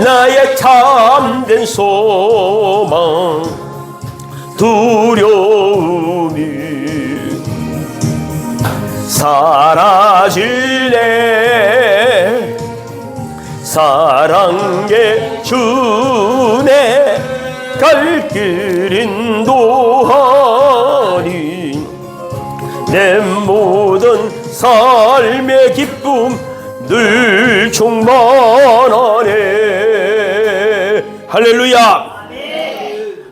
나의 참된 소망 두려움이 사라질래. 사랑의 주내 갈 길 인도하니 내 모든 삶의 기쁨 늘 충만하네. 할렐루야.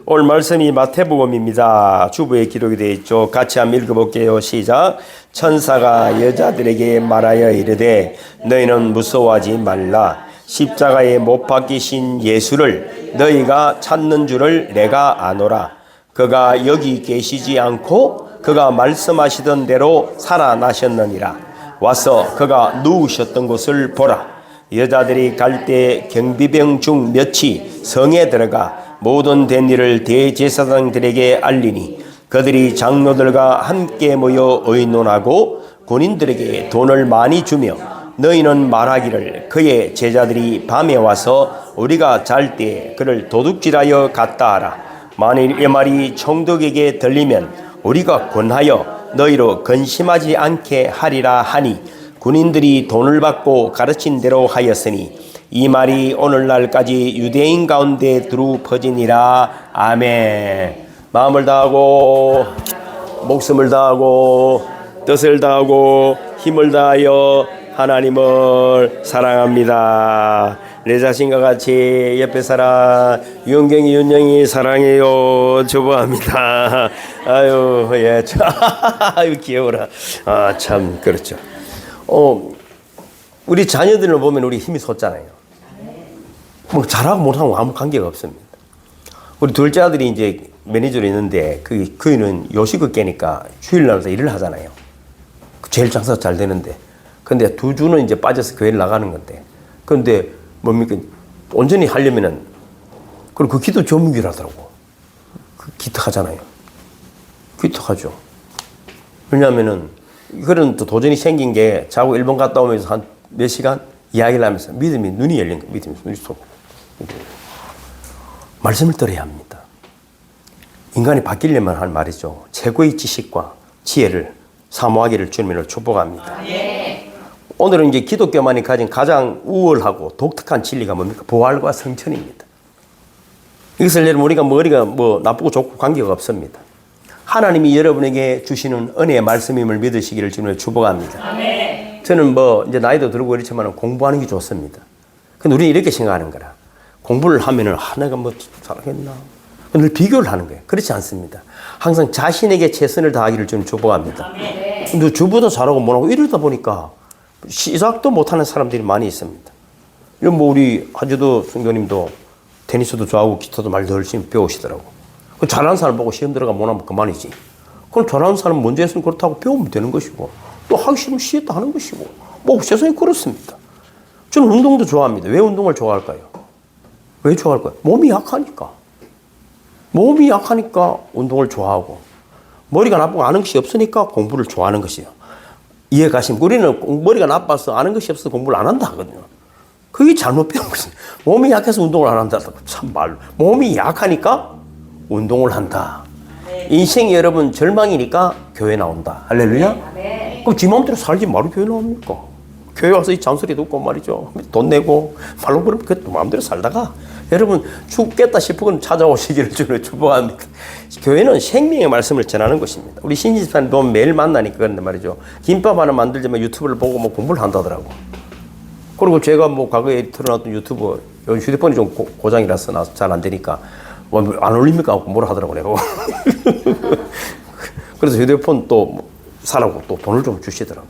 오늘 말씀이 마태복음입니다. 주부의 기록이 되어 있죠. 같이 한번 읽어볼게요. 시작. 천사가 여자들에게 말하여 이르되 너희는 무서워하지 말라. 십자가에 못 박히신 예수를 너희가 찾는 줄을 내가 아노라. 그가 여기 계시지 않고 그가 말씀하시던 대로 살아나셨느니라. 와서 그가 누우셨던 곳을 보라. 여자들이 갈 때 경비병 중 몇이 성에 들어가 모든 된 일을 대제사장들에게 알리니 그들이 장로들과 함께 모여 의논하고 군인들에게 돈을 많이 주며 너희는 말하기를 그의 제자들이 밤에 와서 우리가 잘 때 그를 도둑질하여 갔다 하라. 만일 이 말이 총독에게 들리면 우리가 권하여 너희로 근심하지 않게 하리라 하니 군인들이 돈을 받고 가르친 대로 하였으니 이 말이 오늘날까지 유대인 가운데 두루 퍼지니라. 아멘. 마음을 다하고 목숨을 다하고 뜻을 다하고 힘을 다하여 하나님을 사랑합니다. 내 자신과 같이 옆에 사람 윤경이 윤영이 사랑해요. 주부합니다. 아유 예, 아유 귀여워라. 아 참 그렇죠. 우리 자녀들을 보면 우리 힘이 솟잖아요. 뭐 잘하고 못하고 아무 관계가 없습니다. 우리 둘째 아들이 이제 매니저로 있는데 그이는 요식을 깨니까 주일날에서 일을 하잖아요. 제일 장사 잘 되는데. 근데 두 주는 이제 빠져서 교회를 나가는 건데. 근데 뭡니까? 온전히 하려면은 그리고 그 기도 조무기라더라고. 그 기특하잖아요. 기특하죠. 왜냐하면은 이거는 또 도전이 생긴 게 자고 일본 갔다 오면서 한 몇 시간 이야기를 하면서 믿음이 눈이 열린 거예요. 믿음이 눈이 속. 말씀을 들어야 합니다. 인간이 바뀌려면 할 말이죠. 최고의 지식과 지혜를 사모하기를 주님으로 축복합니다. 오늘은 이제 기독교만이 가진 가장 우월하고 독특한 진리가 뭡니까? 부활과 성천입니다. 이것을 여러분 우리가 머리가 뭐 나쁘고 좋고 관계가 없습니다. 하나님이 여러분에게 주시는 은혜의 말씀임을 믿으시기를 주님으로 축복합니다. 저는 뭐 이제 나이도 들고 그렇지만 공부하는 게 좋습니다. 근데 우리는 이렇게 생각하는 거라. 공부를 하면은 내가 뭐 잘하겠나? 늘 비교를 하는 거예요. 그렇지 않습니다. 항상 자신에게 최선을 다하기를 좀 축복합니다. 근데 저보다 잘하고 못하고 이러다 보니까 시작도 못하는 사람들이 많이 있습니다. 이런 뭐 우리 하주도 성도님도 테니스도 좋아하고 기타도 말 더 열심히 배우시더라고. 그 잘하는 사람 보고 시험 들어가 못하면 그만이지. 그럼 잘하는 사람 먼저 했으면 그렇다고 배우면 되는 것이고 또 하기 싫으면 쉬었다 하는 것이고 뭐 세상이 그렇습니다. 저는 운동도 좋아합니다. 왜 운동을 좋아할까요? 왜 좋아할까요? 몸이 약하니까. 몸이 약하니까 운동을 좋아하고 머리가 나쁘고 아는 것이 없으니까 공부를 좋아하는 것이에요. 이해 가십니까? 우리는 머리가 나빠서 아는 것이 없어서 공부를 안 한다 하거든요. 그게 잘못 배운 거지. 몸이 약해서 운동을 안 한다. 참 말로. 몸이 약하니까 운동을 한다. 인생이 여러분 절망이니까 교회 나온다. 할렐루야? 그럼 지 마음대로 살지 말고 교회 나옵니까? 교회 와서 이 잔소리 듣고 말이죠. 돈 내고 말로 그러면 그 마음대로 살다가 여러분 죽겠다 싶으면 찾아오시기를 주로 축복합니다. 교회는 생명의 말씀을 전하는 것입니다. 우리 신집사님 보면 매일 만나니까 그런데 말이죠. 김밥 하나 만들자면 유튜브를 보고 뭐 공부를 한다더라고. 그리고 제가 뭐 과거에 틀어놨던 유튜브 휴대폰이 좀 고장이라서 잘 안 되니까 안 올립니까? 뭐라 하더라고 내가. 그래서 휴대폰 또 사라고 또 돈을 좀 주시더라고.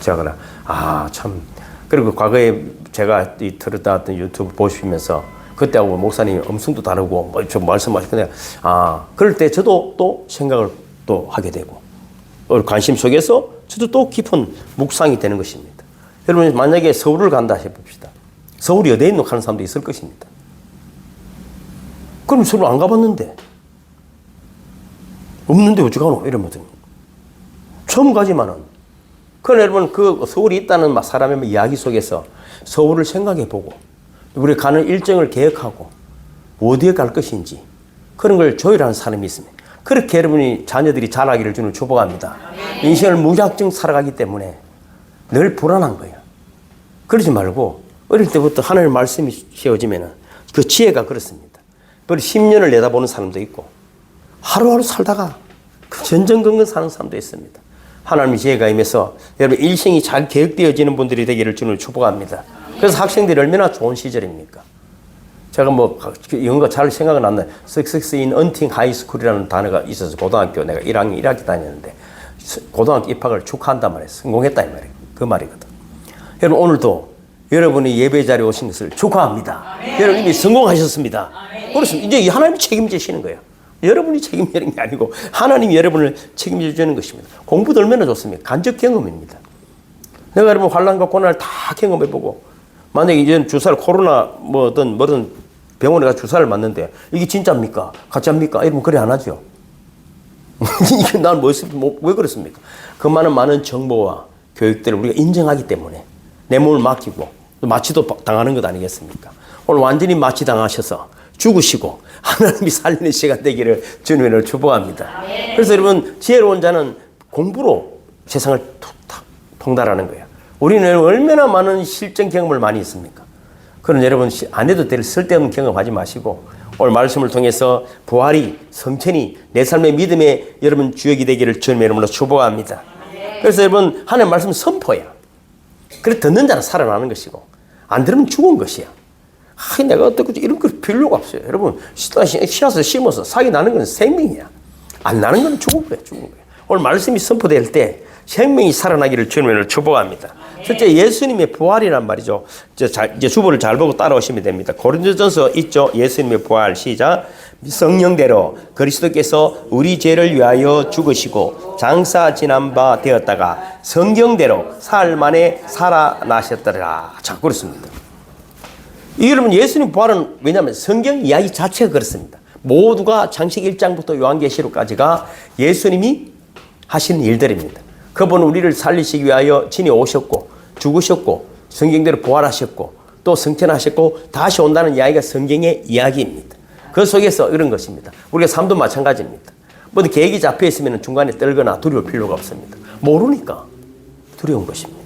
제가 참. 그리고 과거에 제가 틀었던 유튜브 보시면서 그때하고 목사님 음성도 다르고 뭐 좀 말씀하시고 내가 그럴 때 저도 또 생각을 또 하게 되고 관심 속에서 저도 또 깊은 묵상이 되는 것입니다. 여러분 만약에 서울을 간다 해봅시다. 서울이 어디에 있노 하는 사람도 있을 것입니다. 그럼 서울 안 가봤는데 없는데 어찌 가노? 이러면 처음 가지만은 그럼 여러분 그 서울이 있다는 사람의 이야기 속에서 서울을 생각해보고 우리 가는 일정을 계획하고 어디에 갈 것인지 그런 걸 조율하는 사람이 있습니다. 그렇게 여러분이 자녀들이 자라기를 주는 축복합니다. 인생을 무작정 살아가기 때문에 늘 불안한 거예요. 그러지 말고 어릴 때부터 하나님의 말씀이 씌워지면 그 지혜가 그렇습니다. 그리고 10년을 내다보는 사람도 있고 하루하루 살다가 그 전전긍긍 사는 사람도 있습니다. 하나님의 지혜가 임해서 여러분 일생이 잘 계획되어지는 분들이 되기를 주는 축복합니다. 그래서 학생들이 얼마나 좋은 시절입니까? 제가 뭐 이런 거 잘 생각은 안 나요. Success in Unting High School이라는 단어가 있어서 고등학교 내가 1학년 1학기 다녔는데 고등학교 입학을 축하한단 말이에요. 성공했다 이 말이에요. 그 말이거든. 여러분 오늘도 여러분이 예배 자리에 오신 것을 축하합니다. 여러분 이미 성공하셨습니다. 그렇습니다. 이제 하나님이 책임지시는 거예요. 여러분이 책임지는 게 아니고 하나님이 여러분을 책임져 주는 것입니다. 공부도 얼마나 좋습니까? 간접 경험입니다. 내가 여러분 환난과 고난을 다 경험해보고 만약에 이제 주사를 코로나 뭐든 병원에 가서 주사를 맞는데 이게 진짜입니까? 가짜입니까? 이러면 그래 안 하죠. 이게 난 왜 그렇습니까? 그 많은 정보와 교육들을 우리가 인정하기 때문에 내 몸을 맡기고 마취도 당하는 것 아니겠습니까? 오늘 완전히 마취 당하셔서 죽으시고 하나님이 살리는 시간 되기를 주님을 축복합니다. 그래서 여러분 지혜로운 자는 공부로 세상을 통달하는 거예요. 우리는 얼마나 많은 실전 경험을 많이 했습니까? 그런 여러분 안 해도 될 쓸데없는 경험하지 마시고 오늘 말씀을 통해서 부활이 성천이 내 삶의 믿음의 여러분 주역이 되기를 주님의 이름으로 축복합니다. 그래서 여러분 하나님의 말씀은 선포야. 그래 듣는 자는 살아나는 것이고 안 들으면 죽은 것이야. 내가 어떻게 이런 거 필요가 없어요. 여러분 씨앗을 심어서 싹이 나는 건 생명이야. 안 나는 건 죽은 거야. 오늘 말씀이 선포될 때 생명이 살아나기를 주님을 축복합니다. 첫째 예수님의 부활이란 말이죠. 이제 주보를 잘 보고 따라오시면 됩니다. 고린도전서 있죠. 예수님의 부활 시작. 성령대로 그리스도께서 우리 죄를 위하여 죽으시고 장사 지난 바 되었다가 성경대로 사흘 만에 살아나셨더라. 자 그렇습니다. 여러분 예수님 부활은 왜냐하면 성경 이야기 자체가 그렇습니다. 모두가 창세기 1장부터 요한계시록까지가 예수님이 하시는 일들입니다. 그분은 우리를 살리시기 위하여 진이 오셨고 죽으셨고 성경대로 부활하셨고 또 승천하셨고 다시 온다는 이야기가 성경의 이야기입니다. 그 속에서 이런 것입니다. 우리가 삶도 마찬가지입니다. 모든 계획이 잡혀 있으면 중간에 떨거나 두려울 필요가 없습니다. 모르니까 두려운 것입니다.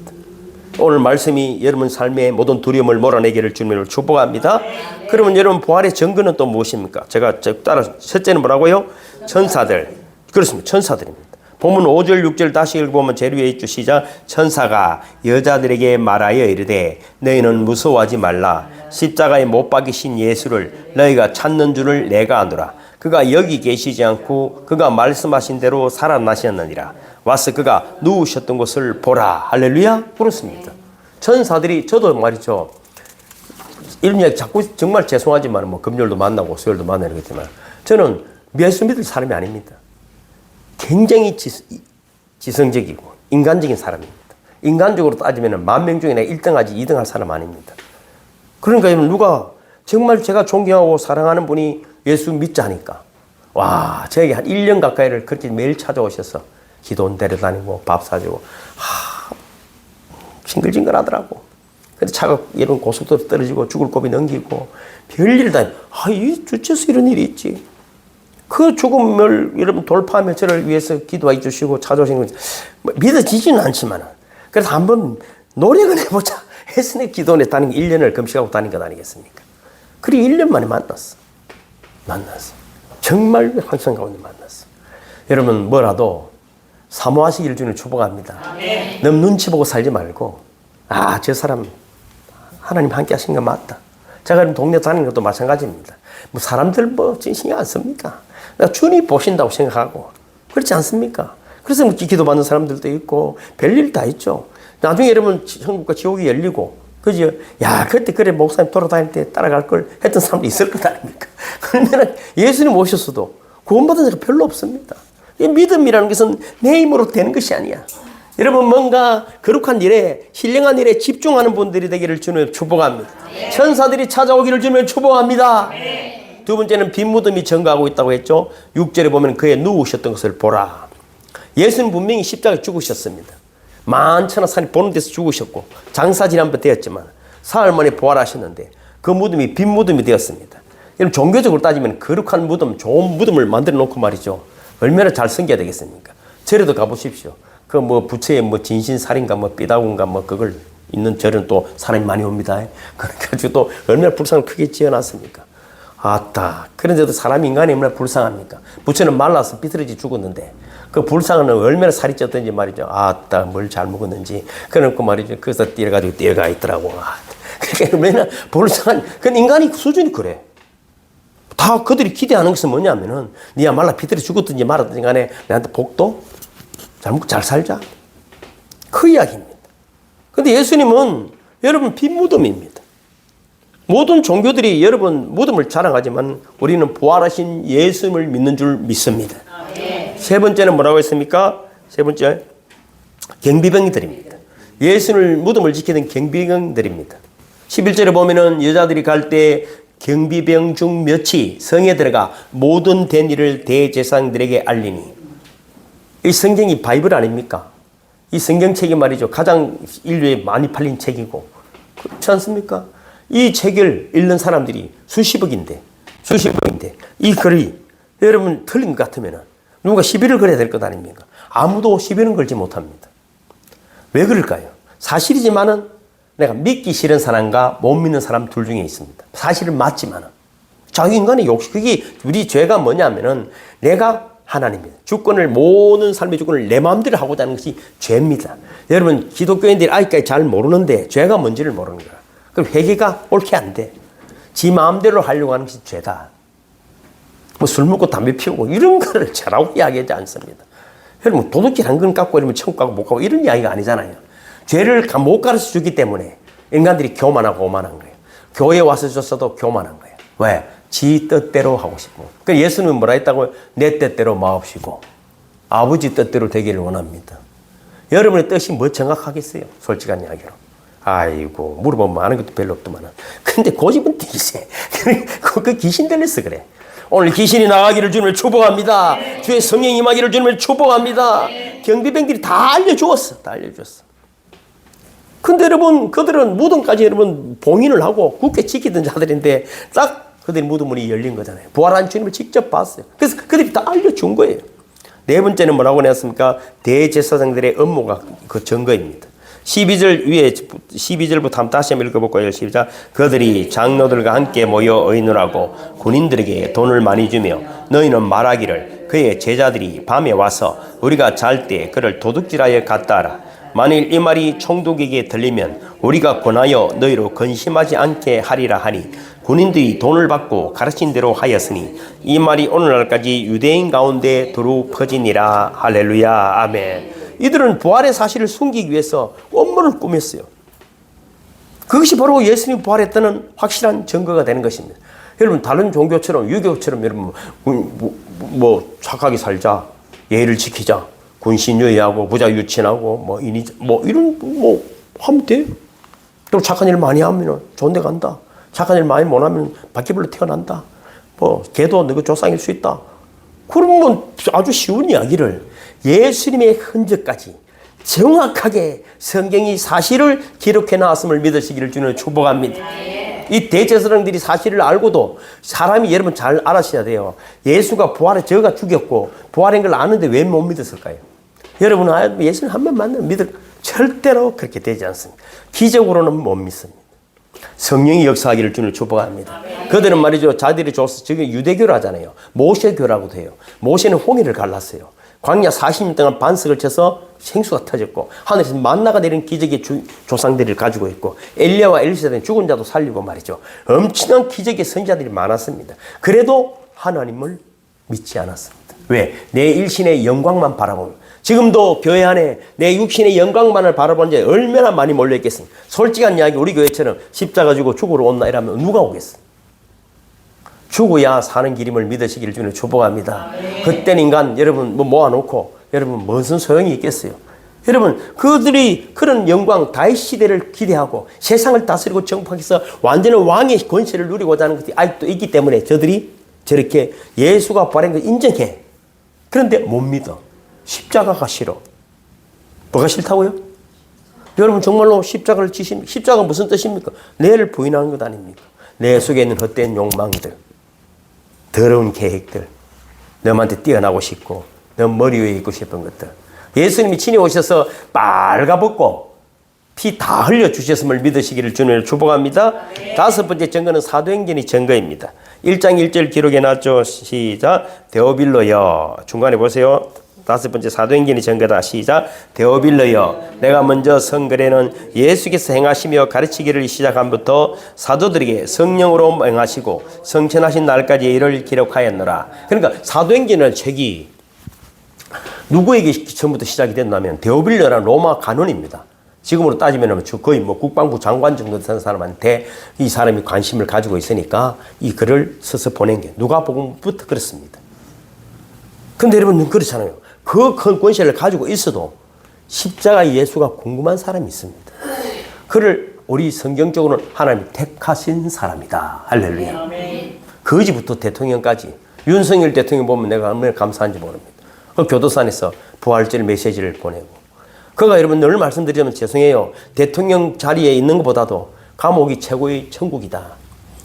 오늘 말씀이 여러분 삶의 모든 두려움을 몰아내기를 주님을 축복합니다. 그러면 여러분 부활의 증거는 또 무엇입니까? 제가 따라 첫째는 뭐라고요? 천사들. 그렇습니다. 천사들입니다. 본문 5절 6절 다시 읽어보면 제일 위에 있죠. 시작. 천사가 여자들에게 말하여 이르되 너희는 무서워하지 말라. 십자가에 못 박이신 예수를 너희가 찾는 줄을 내가 아노라. 그가 여기 계시지 않고 그가 말씀하신 대로 살아나셨느니라. 와서 그가 누우셨던 것을 보라. 할렐루야. 그렇습니다. 천사들이 저도 말이죠. 이런 이야기 자꾸 정말 죄송하지만 뭐 금요일도 만나고 수요일도 만나는 거지만 저는 예수 믿을 사람이 아닙니다. 굉장히 지성적이고 인간적인 사람입니다. 인간적으로 따지면 10,000명 중에 내가 1등하지 2등할 사람 아닙니다. 그러니까 누가 정말 제가 존경하고 사랑하는 분이 예수 믿자 하니까 와 저에게 한 1년 가까이를 그렇게 매일 찾아오셔서 기도원 데려다니고 밥 사주고 징글징글 하더라고. 근데 차가 이런 고속도로 떨어지고 죽을 고비 넘기고 별일 다 이 주께서 이런 일이 있지. 그 죽음을 여러분 돌파하며 저를 위해서 기도해 주시고 찾아오신 건 믿어지지는 않지만 그래서 한번 노력을 해보자 해서 내 기도원에 다닌 1년을 금식하고 다닌 것 아니겠습니까? 그리고 1년 만에 만났어. 정말 항상 가운데 만났어. 여러분 뭐라도 사모하시기를 주는 축복합니다. 너무 눈치 보고 살지 말고 저 사람 하나님 함께 하신 거 맞다. 제가 동네 다니는 것도 마찬가지입니다. 뭐 사람들 뭐 신경 안 씁니까? 주님 보신다고 생각하고 그렇지 않습니까? 그래서 기도 받는 사람들도 있고 별일 다 있죠. 나중에 여러분 천국과 지옥이 열리고 그죠? 야 그때 그래 목사님 돌아다닐 때 따라갈 걸 했던 사람도 있을 것 아닙니까? 그러면 예수님 오셨어도 구원받은 자가 별로 없습니다. 이 믿음이라는 것은 내 힘으로 되는 것이 아니야. 여러분 뭔가 거룩한 일에 신령한 일에 집중하는 분들이 되기를 주님 축복합니다. 천사들이 찾아오기를 주님 축복합니다. 두 번째는 빈 무덤이 증거하고 있다고 했죠. 6절에 보면 그의 누우셨던 것을 보라. 예수는 분명히 십자가에 죽으셨습니다. 만천하 산이 보는 데서 죽으셨고 장사질 한번 되었지만 사흘 만에 부활하셨는데 그 무덤이 빈 무덤이 되었습니다. 여러분 종교적으로 따지면 거룩한 무덤, 좋은 무덤을 만들어 놓고 말이죠. 얼마나 잘 섬겨야 되겠습니까? 절에도 가보십시오. 그 뭐 부처의 뭐 진신살인가 뭐 삐다군가 뭐 그걸 있는 절은 또 사람이 많이 옵니다. 그래가지고 또 얼마나 불상을 크게 지어놨습니까? 아따, 그런데도 사람 인간이 얼마나 불쌍합니까? 부처는 말라서 삐뚤어지 죽었는데 그 불쌍은 얼마나 살이 쪘든지 말이죠. 아따, 뭘 잘 먹었는지. 그래놓고 말이죠. 거기서 뛰어가지고 뛰어가 있더라고. 그러니까 얼마나 불쌍한, 그 인간이 수준이 그래. 다 그들이 기대하는 것은 뭐냐면은 니야 말라 삐뚤어지 죽었든지 말았든지 간에 내한테 복도 잘 먹고 잘 살자. 그 이야기입니다. 근데 예수님은 여러분 빈 무덤입니다. 모든 종교들이 여러분 무덤을 자랑하지만 우리는 부활하신 예수님을 믿는 줄 믿습니다. 세 번째는 뭐라고 했습니까? 세 번째, 경비병들입니다. 예수님을 무덤을 지키던 경비병들입니다. 11절에 보면은 여자들이 갈 때 경비병 중 몇이 성에 들어가 모든 된 일을 대제사장들에게 알리니. 이 성경이 바이블 아닙니까? 이 성경책이 말이죠. 가장 인류에 많이 팔린 책이고. 그렇지 않습니까? 이 책을 읽는 사람들이 수십억인데 이 글이 여러분 틀린 것 같으면 누가 시비를 걸어야 될 것 아닙니까? 아무도 시비는 걸지 못합니다. 왜 그럴까요? 사실이지만은 내가 믿기 싫은 사람과 못 믿는 사람 둘 중에 있습니다. 사실은 맞지만은 자기 인간의 욕심, 그게 우리 죄가 뭐냐면은 내가 하나님입니다. 주권을, 모든 삶의 주권을 내 마음대로 하고자 하는 것이 죄입니다. 여러분 기독교인들이 아직까지 잘 모르는데 죄가 뭔지를 모르는 거야. 그럼 회개가 옳게 안 돼. 지 마음대로 하려고 하는 것이 죄다. 뭐 술 먹고 담배 피우고 이런 거를 죄라고 이야기하지 않습니다. 여러분 도둑질 한 건 깎고 이러면 천국 가고 못 가고 이런 이야기가 아니잖아요. 죄를 못 가르쳐 주기 때문에 인간들이 교만하고 오만한 거예요. 교회에 와서 줬어도 교만한 거예요. 왜? 지 뜻대로 하고 싶고. 그러니까 예수님은 뭐라 했다고요? 내 뜻대로 마옵시고 아버지 뜻대로 되기를 원합니다. 여러분의 뜻이 뭐 정확하겠어요? 솔직한 이야기로. 아이고 물어보면 아는 것도 별로 없더만. 근데 고집은 되게 세. 그 귀신 들려서 그래. 오늘 귀신이 나가기를 주님을 축복합니다. 네. 주의 성령 임하기를 주님을 축복합니다. 네. 경비병들이 다 알려주었어. 다 알려줬어. 근데 여러분 그들은 무덤까지 여러분 봉인을 하고 굳게 지키던 자들인데 딱 그들의 무덤문이 열린 거잖아요. 부활한 주님을 직접 봤어요. 그래서 그들이 다 알려준 거예요. 네 번째는 뭐라고 했습니까? 대제사장들의 업무가 그 증거입니다. 12절 위에 12절부터 한번 다시 한번 읽어볼까요? 시작. 그들이 장로들과 함께 모여 의논하고 군인들에게 돈을 많이 주며 너희는 말하기를 그의 제자들이 밤에 와서 우리가 잘 때 그를 도둑질하여 갔다 하라. 만일 이 말이 총독에게 들리면 우리가 권하여 너희로 근심하지 않게 하리라 하니 군인들이 돈을 받고 가르친 대로 하였으니 이 말이 오늘날까지 유대인 가운데 두루 퍼지니라. 할렐루야. 아멘. 이들은 부활의 사실을 숨기기 위해서 업무를 꾸몄어요. 그것이 바로 예수님이 부활했다는 확실한 증거가 되는 것입니다. 여러분 다른 종교처럼 유교처럼 여러분 뭐 착하게 살자, 예의를 지키자, 군신유예하고 부자 유친하고 뭐 이런 뭐 하면 돼. 또 착한 일 많이 하면 좋은 데 간다. 착한 일 많이 못 하면 바퀴벌레 태어난다. 뭐 걔도 너희 조상일 수 있다. 그러면 아주 쉬운 이야기를 예수님의 흔적까지 정확하게 성경이 사실을 기록해 놨음을 믿으시기를 주는 축복합니다. 이 대제사장들이 사실을 알고도 사람이 여러분 잘 알아셔야 돼요. 예수가 부활해 저가 죽였고 부활한 걸 아는데 왜 못 믿었을까요? 여러분은 예수님 한 번 만나면 믿을 절대로 그렇게 되지 않습니다. 기적으로는 못 믿습니다. 성령이 역사하기를 주는 축복합니다. 그들은 말이죠. 자들이 줘서 저게 유대교를 하잖아요. 모세교라고도 해요. 모세는 홍해를 갈랐어요. 광야 40년 동안 반석을 쳐서 생수가 터졌고 하늘에서 만나가 내린 기적의 조상들을 가지고 있고 엘리야와 엘리사는 죽은 자도 살리고 말이죠. 엄청난 기적의 선지자들이 많았습니다. 그래도 하나님을 믿지 않았습니다. 왜? 내 일신의 영광만 바라보는. 지금도 교회 안에 내 육신의 영광만을 바라보는 자가 얼마나 많이 몰려있겠습니까? 솔직한 이야기 우리 교회처럼 십자가 지고 죽으러 온나 이러면 누가 오겠어요? 죽어야 사는 길임을 믿으시기를 주는 축복합니다. 그때는 인간 여러분 뭐 모아놓고 여러분 무슨 소용이 있겠어요? 여러분 그들이 그런 영광 다윗 시대를 기대하고 세상을 다스리고 정복해서 완전한 왕의 권세를 누리고자 하는 것이 아직도 있기 때문에 저들이 저렇게 예수가 부활한 걸 인정해. 그런데 못 믿어. 십자가가 싫어. 뭐가 싫다고요? 여러분 정말로 십자가를 지십니까? 십자가가 무슨 뜻입니까? 내를 부인하는 것 아닙니까? 내 속에 있는 헛된 욕망들, 더러운 계획들, 너한테 뛰어나고 싶고 너 머리 위에 있고 싶은 것들. 예수님이 친히 오셔서 빨가벗고 피 다 흘려주셨음을 믿으시기를 주님을 축복합니다. 다섯 번째 증거는 사도행전이 증거입니다. 1장 1절 기록해 놨죠. 시작. 데오빌로여. 중간에 보세요. 다섯 번째 사도행전이 증거다. 시작. 데오빌로여. 내가 먼저 성결에는 예수께서 행하시며 가르치기를 시작함부터 사도들에게 성령으로 행하시고 성천하신 날까지 이를 기록하였노라. 그러니까 사도행전이라는 책이 누구에게 처음부터 시작이 됐냐면 데오빌로라는 로마 간원입니다. 지금으로 따지면 거의 뭐 국방부 장관 정도 되는 사람한테 이 사람이 관심을 가지고 있으니까 이 글을 써서 보낸 게 누가복음부터 그렇습니다. 근데 여러분 그렇잖아요. 그 큰 권세를 가지고 있어도 십자가 예수가 궁금한 사람이 있습니다. 그를 우리 성경적으로는 하나님이 택하신 사람이다. 할렐루야. 거지부터 대통령까지 윤석열 대통령 보면 내가 얼마나 감사한지 모릅니다. 그 교도소안에서 부활절 메시지를 보내고 그가 여러분 늘 말씀드리자면 죄송해요. 대통령 자리에 있는 것보다도 감옥이 최고의 천국이다.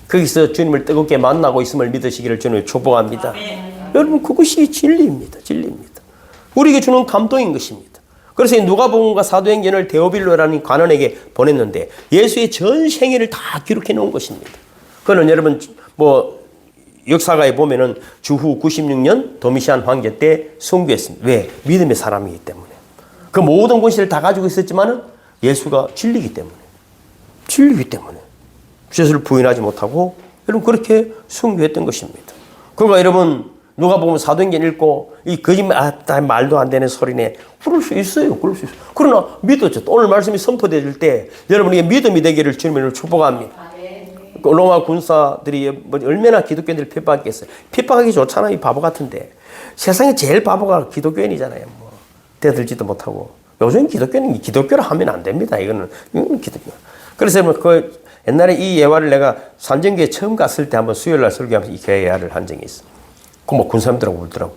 거기서 주님을 뜨겁게 만나고 있음을 믿으시기를 주님을 축복합니다. 여러분 그것이 진리입니다. 진리입니다. 우리에게 주는 감동인 것입니다. 그래서 누가복음과 사도행전을 데오빌로라는 관원에게 보냈는데 예수의 전 생애를 다 기록해 놓은 것입니다. 그거는 여러분 뭐 역사가에 보면은 주후 96년 도미시안 황제 때 순교했습니다. 왜? 믿음의 사람이기 때문에. 그 모든 권세를 다 가지고 있었지만은 예수가 진리이기 때문에. 진리이기 때문에. 예수를 부인하지 못하고 여러분 그렇게 순교했던 것입니다. 그러니까 여러분 누가 보면 사도행전 읽고 이 거짓말 말도 안 되는 소리네. 그럴 수 있어요. 그럴 수 있어요. 그러나 믿었죠. 오늘 말씀이 선포될 때 여러분에게 믿음이 되기를 주님을 축복합니다. 로마 군사들이 뭐 얼마나 기독교인들을 핍박했겠어요. 핍박하기 좋잖아요. 이 바보 같은데. 세상에 제일 바보가 기독교인이잖아요. 뭐 대들지도 못하고. 요즘 기독교는 기독교를 하면 안 됩니다. 이거는 기독교. 그래서 그 옛날에 이 예화를 내가 산정교회 처음 갔을 때 한번 수요일날 설교하면서 이 예화를 한 적이 있어. 그 뭐 군사님들하고 울더라고.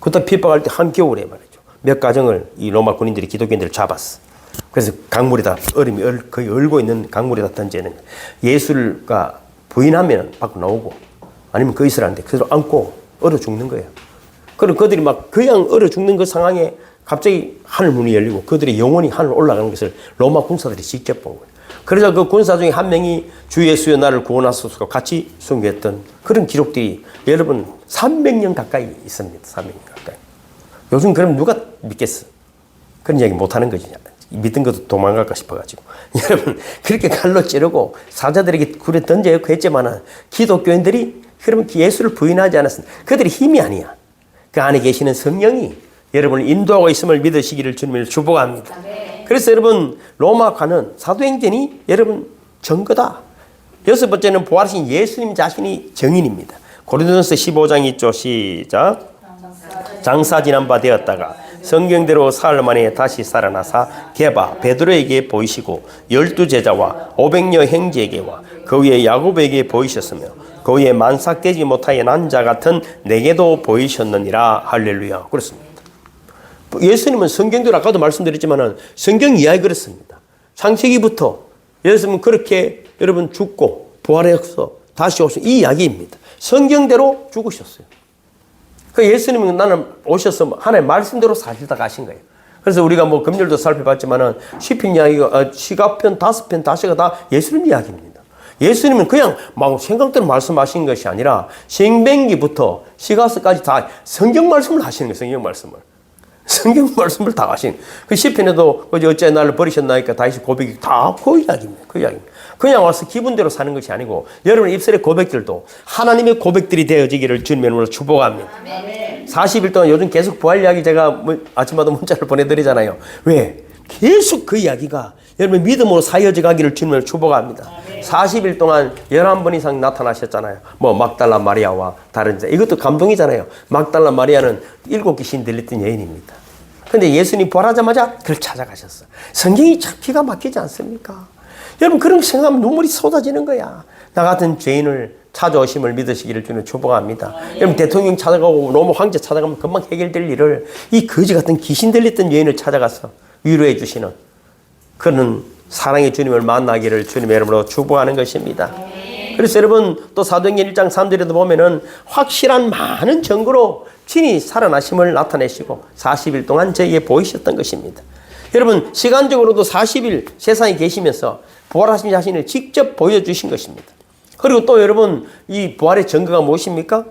그때 핍박할 때 한겨울에 말이죠. 몇 가정을 이 로마 군인들이 기독교인들을 잡았어. 그래서 강물에다 얼음이 거의 얼고 있는 강물에다 던지는 예수가 부인하면 밖으로 나오고 아니면 그 이스라엘인데 그대로 안고 얼어 죽는 거예요. 그리고 그들이 막 그냥 얼어 죽는 그 상황에 갑자기 하늘 문이 열리고 그들이 영혼이 하늘 올라가는 것을 로마 군사들이 직접 본 거예요. 그래서 그 군사 중에 한 명이 주 예수여 나를 구원하소서 같이 순교했던 그런 기록들이 여러분 300년 가까이 있습니다. 300년 가까이. 요즘 그럼 누가 믿겠어? 그런 이야기 못하는 거지. 믿은 것도 도망갈까 싶어가지고. 여러분 그렇게 칼로 찌르고 사자들에게 굴에 던져야 했지만 기독교인들이 그러면 예수를 부인하지 않았습니다. 그들이 힘이 아니야. 그 안에 계시는 성령이 여러분을 인도하고 있음을 믿으시기를 주님을 축복합니다. 그래서 여러분 로마관은 사도행전이 여러분 증거다. 여섯 번째는 부활하신 예수님 자신이 증인입니다. 고린도전서 15장 있죠. 시작. 장사 지난 바 되었다가 성경대로 사흘 만에 다시 살아나사 게바 베드로에게 보이시고 12제자와 500여 형제에게와 그 위에 야곱에게 보이셨으며 그 위에 만삭되지 못하여 난 자 같은 내게도 보이셨느니라. 할렐루야. 그렇습니다. 예수님은 성경대로 아까도 말씀드렸지만 성경 이야기 그렇습니다. 창세기부터 예수님은 그렇게 여러분 죽고 부활해서 다시 오신 이 이야기입니다. 성경대로 죽으셨어요. 그 예수님은 나는 오셔서 하나님의 말씀대로 사시다 가신 거예요. 그래서 우리가 뭐 금요일도 살펴봤지만은 시편 이야기가 시가편 5편 5개가 다 예수님 이야기입니다. 예수님은 그냥 막 생각대로 말씀하신 것이 아니라 신명기부터 시가서까지 다 성경 말씀을 하시는 거예요. 성경 말씀을. 성경 말씀을 다 하신. 그 시편에도 어째 나를 버리셨나니까 다시 고백이 다 그 이야기입니다. 그 이야기입니다. 그냥 와서 기분대로 사는 것이 아니고 여러분 입술의 고백들도 하나님의 고백들이 되어지기를 주님의 이름으로 축복합니다. 40일 동안 요즘 계속 부활 이야기 제가 아침마다 문자를 보내드리잖아요. 왜? 계속 그 이야기가 여러분 믿음으로 사여져 가기를 주님을 축복합니다. 40일 동안 11번 이상 나타나셨잖아요. 뭐 막달라 마리아와 다른 자. 이것도 감동이잖아요. 막달라 마리아는 7귀신 들렸던 여인입니다. 근데 예수님 부활하자마자 그를 찾아가셨어. 성경이 참 기가 막히지 않습니까? 여러분 그런 생각하면 눈물이 쏟아지는 거야. 나 같은 죄인을 찾아오심을 믿으시기를 주는 축복합니다. 여러분 대통령 찾아가고 로마 황제 찾아가면 금방 해결될 일을 이 거지 같은 귀신 들렸던 여인을 찾아가서 위로해 주시는 그는 사랑의 주님을 만나기를 주님의 이름으로 축복하는 것입니다. 그래서 여러분 또 사도행전 1장 3절에도 보면은 확실한 많은 증거로 친히 살아나심을 나타내시고 40일 동안 저희에게 보이셨던 것입니다. 여러분 시간적으로도 40일 세상에 계시면서 부활하신 자신을 직접 보여주신 것입니다. 그리고 또 여러분 이 부활의 증거가 무엇입니까?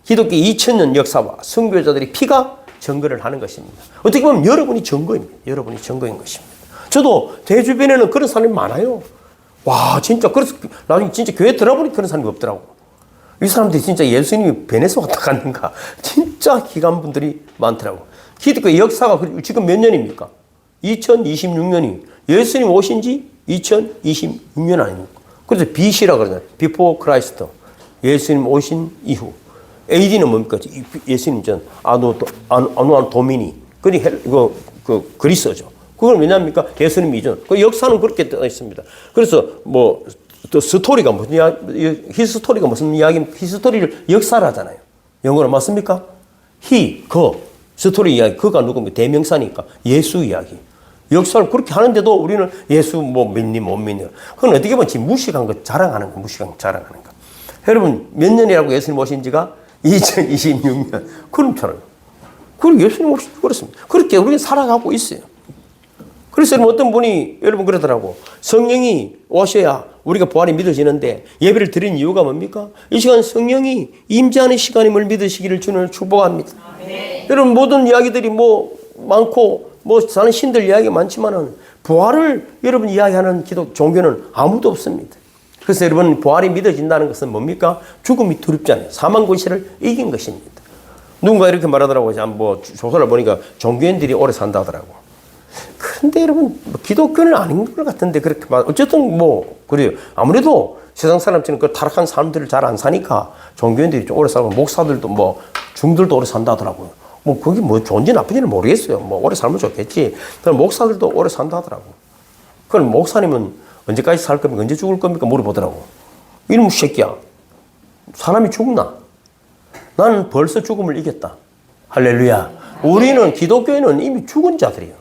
기독교 2000년 역사와 선교자들의 피가 증거를 하는 것입니다. 어떻게 보면 여러분이 증거입니다. 여러분이 증거인 것입니다. 저도 제 주변에는 그런 사람이 많아요. 와 진짜 그래서 나중에 진짜 교회 들어보니 그런 사람이 없더라고. 이 사람들이 진짜 예수님이 베네스 왔다 갔는가 진짜 기간 분들이 많더라고. 기독교 역사가 지금 몇 년입니까? 2026년이 예수님 오신 지 2026년 아닙니까? 그래서 BC라고 그러잖아요. Before Christ. 예수님 오신 이후. AD는 뭡니까? 예수님 전 아누 도미니. 이거 그리스어죠. 그건 왜냐합니까? 예수님 이전. 그 역사는 그렇게 되어 있습니다. 그래서 뭐 또 스토리가 무슨 이야기, 히스토리가 무슨 이야기, 히스토리를 역사를 하잖아요. 영어로 맞습니까? 스토리 이야기. 그가 누굽니까? 대명사니까 예수 이야기. 역사를 그렇게 하는데도 우리는 예수 뭐 믿니 못 믿니. 그건 어떻게 보면 지금 무식한 거 자랑하는 거, 무식한 거 자랑하는 거. 여러분 몇 년이라고 예수님 오신 지가 2026년. 그럼처럼. 그리고 예수님 오신 그렇습니다. 그렇게 우리는 살아가고 있어요. 그래서 여러분 어떤 분이 여러분 그러더라고. 성령이 오셔야 우리가 부활이 믿어지는데 예배를 드린 이유가 뭡니까? 이 시간 성령이 임재하는 시간임을 믿으시기를 주님을 축복합니다. 여러분 모든 이야기들이 뭐 많고 뭐 사는 신들 이야기가 많지만은 부활을 여러분 이야기하는 기독 종교는 아무도 없습니다. 그래서 여러분 부활이 믿어진다는 것은 뭡니까? 죽음이 두렵지 않아요. 사망 권세를 이긴 것입니다. 누군가 이렇게 말하더라고요. 뭐 조사를 보니까 종교인들이 오래 산다 하더라고. 근데 여러분 기독교는 아닌 것 같은데 그렇게 어쨌든 뭐 그래요. 아무래도 세상 사람처럼 그 타락한 사람들을 잘 안 사니까 종교인들이 좀 오래 살고 목사들도 뭐 중들도 오래 산다 하더라고요. 뭐 그게 뭐 좋은지 나쁜지는 모르겠어요. 뭐 오래 살면 좋겠지. 그럼 목사들도 오래 산다 하더라고. 그럼 목사님은 언제까지 살 겁니까? 언제 죽을 겁니까? 물어보더라고. 이놈 새끼야. 사람이 죽나? 나는 벌써 죽음을 이겼다. 할렐루야. 우리는 기독교인은 이미 죽은 자들이에요.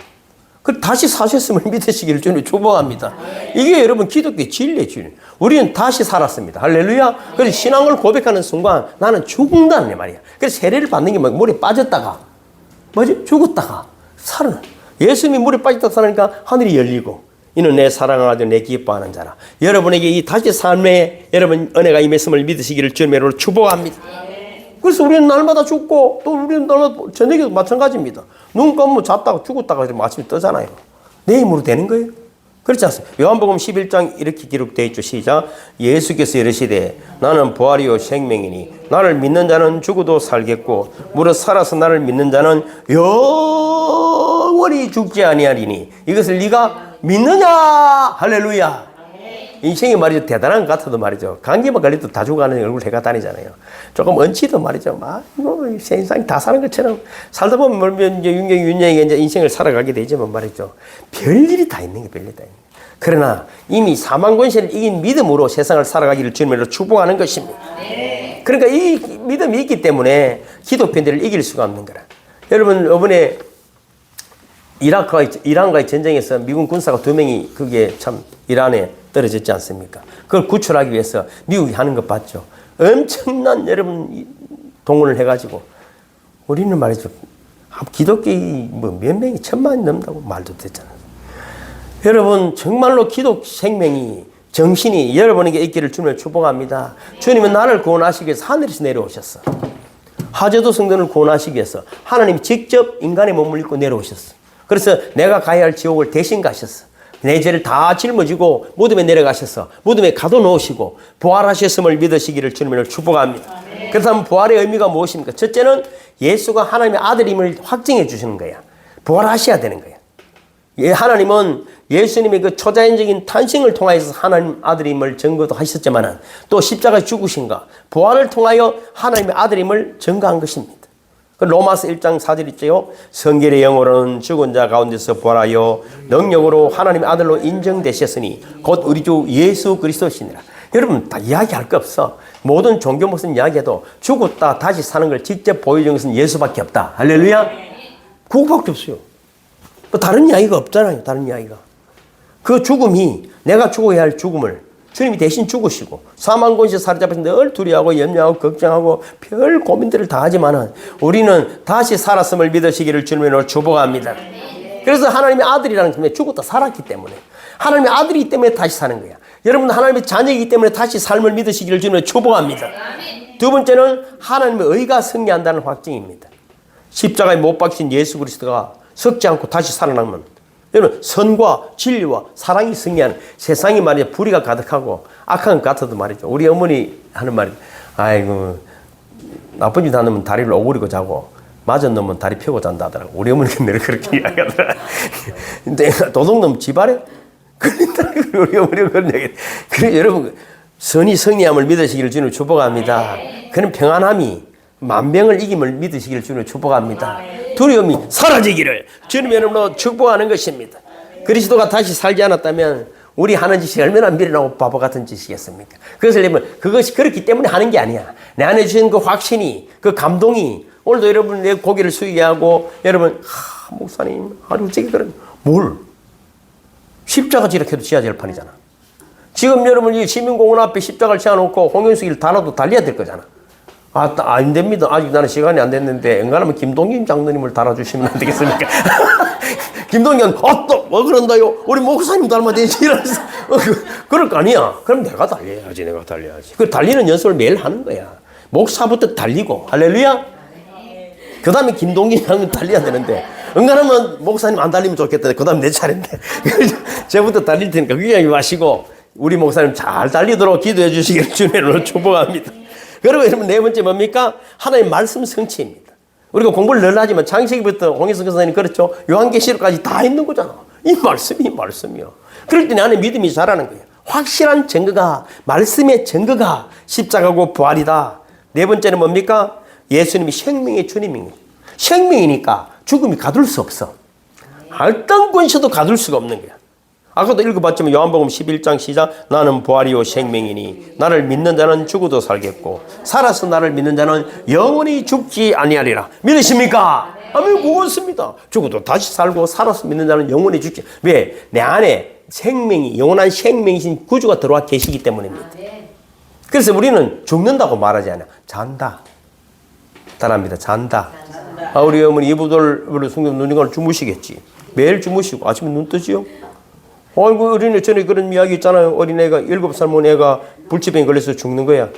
그 다시 사셨음을 믿으시기를 주님 축복합니다. 이게 여러분 기독교의 진리예요, 진리. 우리는 다시 살았습니다. 할렐루야. 그래서 신앙을 고백하는 순간 나는 죽는다는 말이야. 그래서 세례를 받는 게 뭐 물에 빠졌다가 뭐지? 죽었다가 살아. 예수님이 물에 빠졌다가 살으니까 하늘이 열리고 이는 내 사랑하는 아들 내 기뻐하는 자라. 여러분에게 이 다시 삶에 여러분 은혜가 임했음을 믿으시기를 주님으로 축복합니다. 그래서 우리는 날마다 죽고 또 우리는 날마다 저녁에도 마찬가지입니다. 눈 감고 잤다가 죽었다가 아침에 뜨잖아요. 내 힘으로 되는 거예요. 그렇지 않습니까? 요한복음 11장 이렇게 기록되어 있죠. 시작. 예수께서 이르시되 나는 부활이요 생명이니 나를 믿는 자는 죽어도 살겠고 무릇 살아서 나를 믿는 자는 영원히 죽지 아니하리니 이것을 네가 믿느냐? 할렐루야. 인생이 말이죠. 대단한 것 같아도 말이죠. 감기만 걸려도 다 죽어가는 얼굴 해가 다니잖아요. 조금 얹히도 말이죠. 세상이 다 사는 것처럼 살다 보면 이제 윤영이 이제 인생을 살아가게 되지만 말이죠. 별일이 다 있는 게 별일이 다 있는 게. 그러나 이미 사망 권세를 이긴 믿음으로 세상을 살아가기를 주님으로 축복하는 것입니다. 그러니까 이 믿음이 있기 때문에 기독교인들을 이길 수가 없는 거라. 여러분, 이번에 이란과의 전쟁에서 미군 군사가 2명이 그게 참 이란에 떨어졌지 않습니까? 그걸 구출하기 위해서 미국이 하는 것 봤죠. 엄청난 여러분 동원을 해가지고 우리는 말이죠. 기독교 뭐 몇 명이 1000만이 넘는다고 말도 됐잖아요. 여러분 정말로 기독 생명이 정신이 여러분에게 있기를 주님을 축복합니다. 주님은 나를 구원하시기 위해서 하늘에서 내려오셨어. 하제도 성도를 구원하시기 위해서 하나님이 직접 인간의 몸을 입고 내려오셨어. 그래서 내가 가야 할 지옥을 대신 가셨어. 내 죄를 다 짊어지고 무덤에 내려가셔서 무덤에 가둬놓으시고 부활하셨음을 믿으시기를 주님을 축복합니다. 그렇다면 부활의 의미가 무엇입니까? 첫째는 예수가 하나님의 아들임을 확증해 주시는 거야. 부활하셔야 되는 거야. 하나님은 예수님의 그 초자연적인 탄생을 통하여서 하나님 아들임을 증거도 하셨지만 또 십자가에 죽으신가 부활을 통하여 하나님의 아들임을 증거한 것입니다. 로마서 1장 4절 있죠. 성결의 영으로는 죽은 자 가운데서 부활하여 능력으로 하나님의 아들로 인정되셨으니 곧 우리 주 예수 그리스도시니라. 여러분 다 이야기할 거 없어. 모든 종교 무슨 이야기해도 죽었다 다시 사는 걸 직접 보여준 것은 예수밖에 없다. 할렐루야. 그거밖에 없어요. 뭐 다른 이야기가 없잖아요. 다른 이야기가. 그 죽음이 내가 죽어야 할 죽음을 주님이 대신 죽으시고 사망 권세 사로잡혀서 늘 두려워하고 염려하고 걱정하고 별 고민들을 다 하지만은 우리는 다시 살았음을 믿으시기를 주님으로 축복합니다. 그래서 하나님의 아들이라는 게 죽었다 살았기 때문에 하나님의 아들이기 때문에 다시 사는 거야. 여러분은 하나님의 자녀이기 때문에 다시 삶을 믿으시기를 주님으로 축복합니다. 두 번째는 하나님의 의가 승리한다는 확증입니다. 십자가에 못 박힌 예수 그리스도가 썩지 않고 다시 살아나면 여러분 선과 진리와 사랑이 승리하는 세상이 말이죠. 불의가 가득하고 악한 것 같아도 말이죠. 우리 어머니 하는 말이 아이고 나쁜 짓 하면 다리를 오그리고 자고 맞은 놈은 다리 펴고 잔다 하더라고. 우리 어머니가 늘 그렇게 이야기하더라. 근데 도둑놈 집안에 그러니까 우리 어머니가 그런 얘기. 그래 여러분 선이 승리함을 믿으시기를 주님을 축복합니다. 그런 평안함이 만병을 이김을 믿으시기를 주님을 축복합니다. 두려움이 사라지기를 주님의 이름으로 축복하는 것입니다. 그리스도가 다시 살지 않았다면 우리 하는 짓이 얼마나 미련하고 바보 같은 짓이겠습니까? 그것을 여러분 그것이 그렇기 때문에 하는 게 아니야. 내 안에 주신 그 확신이 그 감동이 오늘도 여러분 내 고개를 숙이게 하고 여러분 목사님 아주 어떻게 그런 뭘 십자가 지락해도 지어야 될 판이잖아. 지금 여러분 이 시민공원 앞에 십자가를 지어놓고 홍영숙이를 달아도 달려야 될 거잖아. 안 됩니다. 아직 나는 시간이 안 됐는데 응가하면 김동균 장로님을 달아주시면 안 되겠습니까? 김동균 또 그런다요. 우리 목사님 닮아 되지 이러면서 그럴 거 아니야. 그럼 내가 달려야지. 그 달리는 연습을 매일 하는 거야. 목사부터 달리고 할렐루야. 그 다음에 김동균 장로님 달려야 되는데 응가하면 목사님 안 달리면 좋겠다. 그 다음 내 차례인데 저부터 달릴 테니까 그냥 마시고 우리 목사님 잘 달리도록 기도해 주시기를 주님으로 축복합니다. 그리고 여러분 네 번째 뭡니까? 하나님의 말씀 성취입니다. 우리가 공부를 늘 하지만 창세기부터 홍익성 선생님 그렇죠. 요한계시록까지 다 있는 거잖아. 이 말씀이야. 그럴 때 내 안에 믿음이 자라는 거예요. 확실한 증거가 말씀의 증거가 십자가고 부활이다. 네 번째는 뭡니까? 예수님이 생명의 주님인 거예요. 생명이니까 죽음이 가둘 수 없어. 어떤 권세도 가둘 수가 없는 거야. 아까도 읽어봤지만 요한복음 11장 시작 나는 부활이요 생명이니 나를 믿는 자는 죽어도 살겠고 살아서 나를 믿는 자는 영원히 죽지 아니하리라. 믿으십니까? 아멘. 그것입니다. 죽어도 다시 살고 살아서 믿는 자는 영원히 죽지. 왜? 내 안에 생명이 영원한 생명이신 구주가 들어와 계시기 때문입니다. 그래서 우리는 죽는다고 말하지 않아요. 잔다. 따라합니다. 잔다. 우리 어머니 이부들 숨겨 누님과 주무시겠지. 매일 주무시고 아침에 눈 뜨지요. 아이고 어린애 전에 그런 이야기 있잖아요. 어린애가 7살 먹은 애가 불치병에 걸려서 죽는 거야.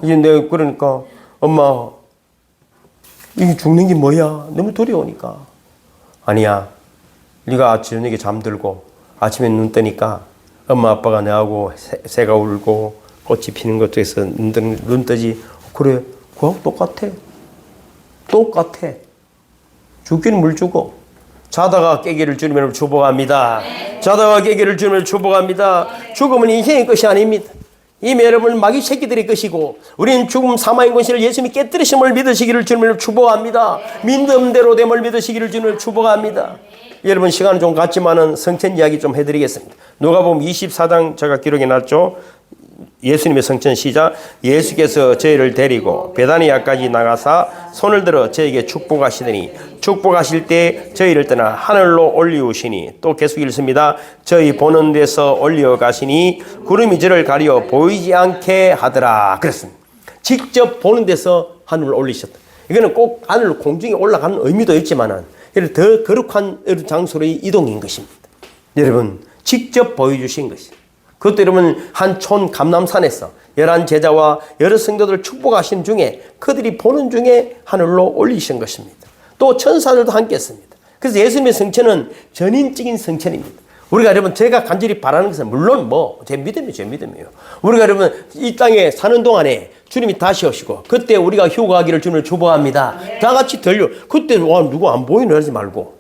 이제 내가 그러니까 엄마 이게 죽는 게 뭐야? 너무 두려우니까. 아니야. 네가 저녁에 잠들고 아침에 눈 뜨니까 엄마 아빠가 내하고 새가 울고 꽃이 피는 것도 해서 눈 뜨지. 그래 그하고 똑같아. 죽기는 물 주고 자다가 깨기를 주님으로 축복합니다. 자다가 깨기를 주님으로 축복합니다. 죽음은 인생의 것이 아닙니다. 이미 여러분 마귀 새끼들의 것이고 우리는 죽음 사망의 권세를 예수님이 깨뜨리심을 믿으시기를 주님으로 축복합니다. 믿음대로 됨을 믿으시기를 주님으로 축복합니다. 여러분 시간은 좀 갔지만은 성천 이야기 좀 해드리겠습니다. 누가복음 24장 제가 기록해 놨죠. 예수님의 성천 시작. 예수께서 저희를 데리고 베다니아까지 나가사 손을 들어 저에게 축복하시더니 축복하실 때 저희를 떠나 하늘로 올리우시니 또 계속 읽습니다. 저희 보는 데서 올려 가시니 구름이 저를 가려 보이지 않게 하더라. 그랬습니다. 직접 보는 데서 하늘로 올리셨다. 이거는 꼭 하늘로 공중에 올라가는 의미도 있지만은 더 거룩한 장소로의 이동인 것입니다. 여러분 직접 보여주신 것입니다. 그것도 여러분 한 촌 감람산에서 11 제자와 여러 성도들을 축복하신 중에 그들이 보는 중에 하늘로 올리신 것입니다. 또 천사들도 함께 했습니다. 그래서 예수님의 성천은 전인적인 성천입니다. 우리가 여러분 제가 간절히 바라는 것은 물론 제 믿음이에요. 우리가 여러분 이 땅에 사는 동안에 주님이 다시 오시고 그때 우리가 휴가하기를 주님을 축복합니다. 다 같이 그때 누구 안 보이는 하지 말고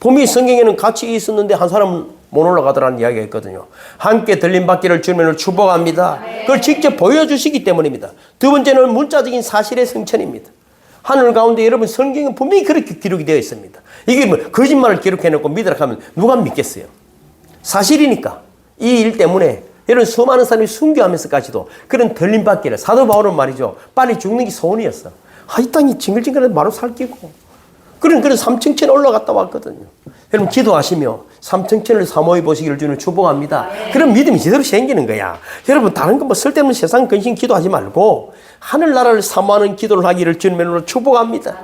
봄이 성경에는 같이 있었는데 한 사람은 못 올라가더라는 이야기가 있거든요. 함께 들림받기를 주님을 축복합니다. 그걸 직접 보여주시기 때문입니다. 두 번째는 문자적인 사실의 성천입니다. 하늘 가운데 여러분 성경은 분명히 그렇게 기록이 되어 있습니다. 이게 거짓말을 기록해놓고 믿으라 하면 누가 믿겠어요? 사실이니까. 이 일 때문에 여러분 수많은 사람이 순교하면서까지도 그런 들림받기를 사도 바울은 말이죠. 빨리 죽는 게 소원이었어. 이 땅이 징글징글해도 바로 살기고 그런 삼층천에 올라갔다 왔거든요. 여러분 기도하시며 삼층천을 사모해 보시기를 주는 축복합니다. 그런 믿음이 제대로 생기는 거야. 여러분 다른 거 뭐 쓸데없는 세상 근심 기도하지 말고 하늘나라를 사모하는 기도를 하기를 주님으로 축복합니다.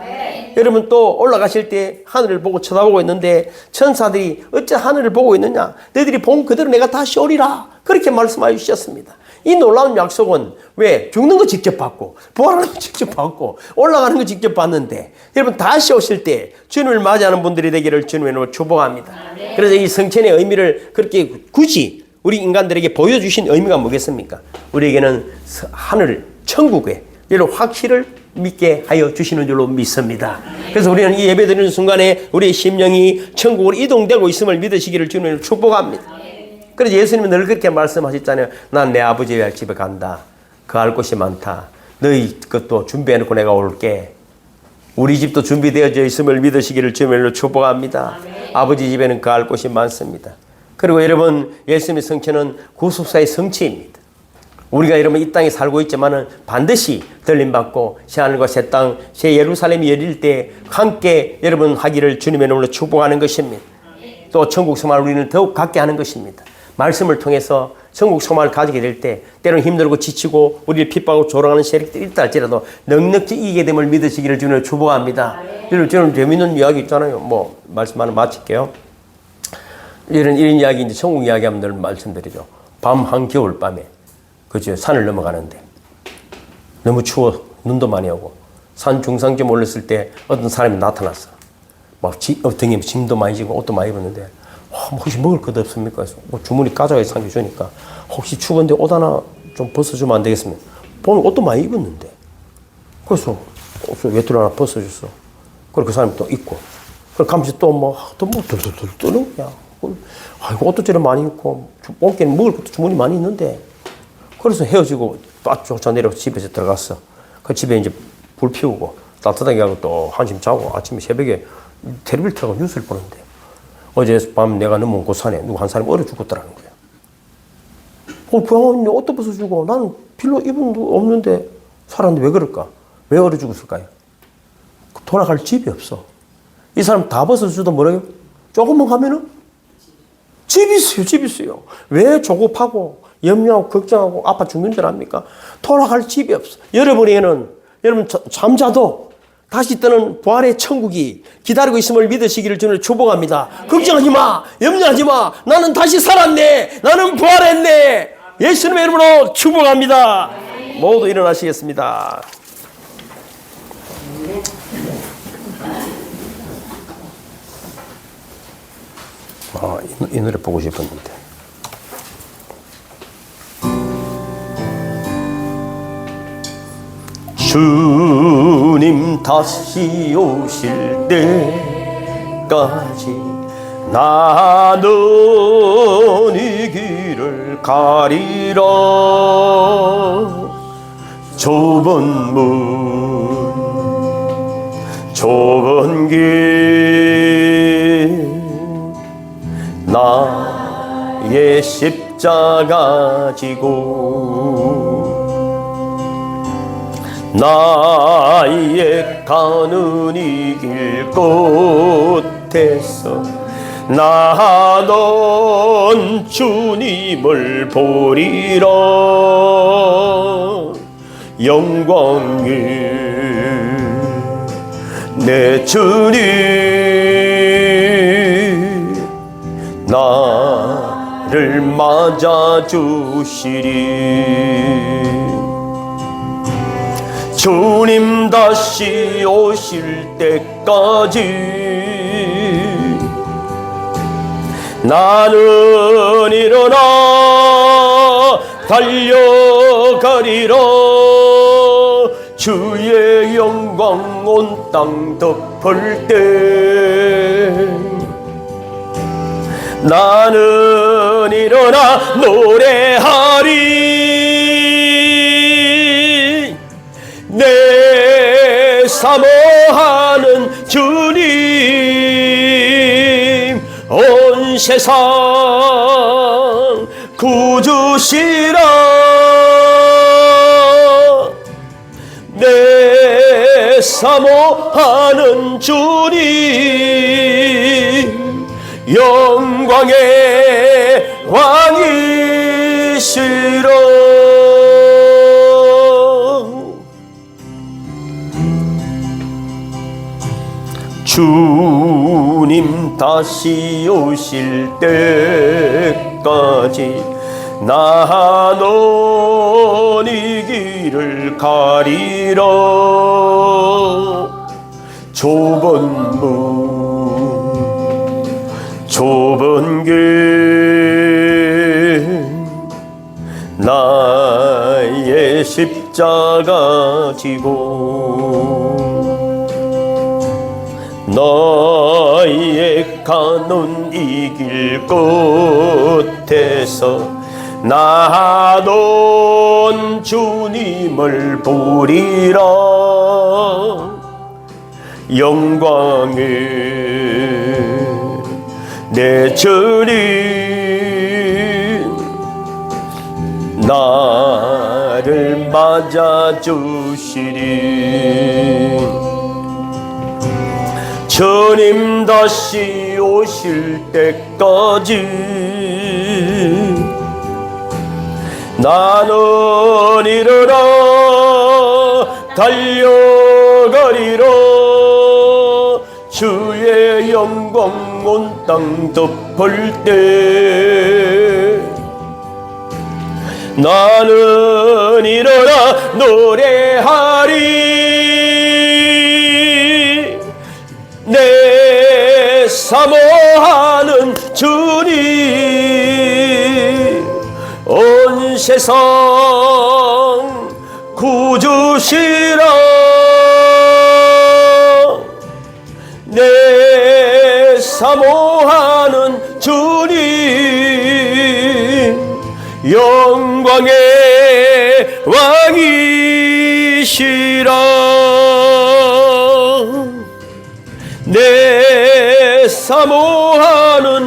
여러분 또 올라가실 때 하늘을 보고 쳐다보고 있는데 천사들이 어째 하늘을 보고 있느냐? 너희들이 본 그대로 내가 다시 오리라. 그렇게 말씀하여 주셨습니다. 이 놀라운 약속은 왜? 죽는 거 직접 받고 부활하는 거 직접 받고 올라가는 거 직접 받는데 여러분 다시 오실 때 주님을 맞이하는 분들이 되기를 주님의 이름으로 축복합니다. 그래서 이 성천의 의미를 그렇게 굳이 우리 인간들에게 보여주신 의미가 뭐겠습니까? 우리에게는 하늘 천국의 이런 확실을 믿게 하여 주시는 줄로 믿습니다. 그래서 우리는 이 예배 드리는 순간에 우리의 심령이 천국으로 이동되고 있음을 믿으시기를 주님을 축복합니다. 그래서 예수님은 늘 그렇게 말씀하셨잖아요. 난 내 아버지의 집에 간다. 그 알 곳이 많다. 너희 것도 준비해놓고 내가 올게. 우리 집도 준비되어져 있음을 믿으시기를 주님으로 축복합니다. 아버지 집에는 그 알 곳이 많습니다. 그리고 여러분 예수님의 성취는 구속사의 성취입니다. 우리가 여러분 이 땅에 살고 있지만은 반드시 들림받고 새하늘과 새 땅, 새 예루살렘이 열릴 때 함께 여러분 하기를 주님의 이름으로 축복하는 것입니다. 또 천국 소망을 우리는 더욱 갖게 하는 것입니다. 말씀을 통해서 천국 소망을 가지게 될 때 때로는 힘들고 지치고 우리를 핍박하고 조롱하는 세력들이 있다 할지라도 넉넉히 이기게 됨을 믿으시기를 주님을 축복합니다. 저는 재미있는 이야기 있잖아요. 뭐 말씀 하나 마칠게요. 이런 이야기 이제 천국 이야기하면 늘 말씀드리죠. 밤 한겨울 밤에 그죠 산을 넘어가는데 너무 추워 눈도 많이 오고 산 중상쯤 올랐을 때 어떤 사람이 나타났어. 막 등에 짐도 많이 지고 옷도 많이 입었는데 혹시 먹을 것 없습니까? 그래서 주머니 가져가서 상주주니까 혹시 추운데 옷 하나 좀 벗어주면 안 되겠습니까? 보면 옷도 많이 입었는데 그래서 외투를 하나 벗어줬어. 그리고 그 사람이 또 입고 그리고 가면서 또 덜덜덜 뜨는 거야. 아이고 옷도 저래 많이 입고 온게는 먹을 것도 주머니 많이 있는데 그래서 헤어지고 딱 쫓아내려서 집에서 들어갔어. 그 집에 이제 불 피우고 따뜻하게 하고 또 한숨 자고 아침에 새벽에 텔레비를 틀고 뉴스를 보는데 어젯밤 내가 넘어온 그 산에 누구 한 사람이 얼어 죽었더라는 거야. 병원에 옷도 벗어주고 나는 필요 입은 도 없는데 살았는데 왜 그럴까? 왜 얼어 죽었을까요? 돌아갈 집이 없어. 이 사람 다 벗어주도 뭐래요? 조금만 가면은 집이 있어요. 집이 있어요. 왜 조급하고 염려하고 걱정하고 아파 죽는 줄 압니까? 돌아갈 집이 없어. 여러분에게는 여러분 잠자도 다시 뜨는 부활의 천국이 기다리고 있음을 믿으시기를 주님을 축복합니다. 걱정하지 마. 염려하지 마. 나는 다시 살았네. 나는 부활했네. 예수님의 이름으로 축복합니다. 모두 일어나시겠습니다. 이 노래 보고 싶었는데. 주님 다시 오실 때까지 나는 이 길을 가리라. 좁은 문 좁은 길 나의 십자가 지고 나의 가는 이 길 끝에서 나는 주님을 보리라. 영광을 내 주님 나를 맞아주시리. 주님 다시 오실 때까지 나는 일어나 달려가리라. 주의 영광 온 땅 덮을 때 나는 일어나 노래하리. 내 사모하는 주님 온 세상 구주시라. 내 사모하는 주님, 영광의 왕이시로. 주님 다시 오실 때까지 나는 이 길을 가리라. 좁은 문 좁은 길 나의 십자가 지고 너의 가는 이 길 끝에서 나는 주님을 보리라. 영광의 내 주님 나를 맞아주시리. 주님 다시 오실 때까지 나는 일어나 달려가리라. 주의 영광 온 땅 덮을 때 나는 일어나 노래하리. 내 사모하는 주님, 온 세상 구주시라. 내 사모하는 주님, 영광의 왕이시라. 내 사모하는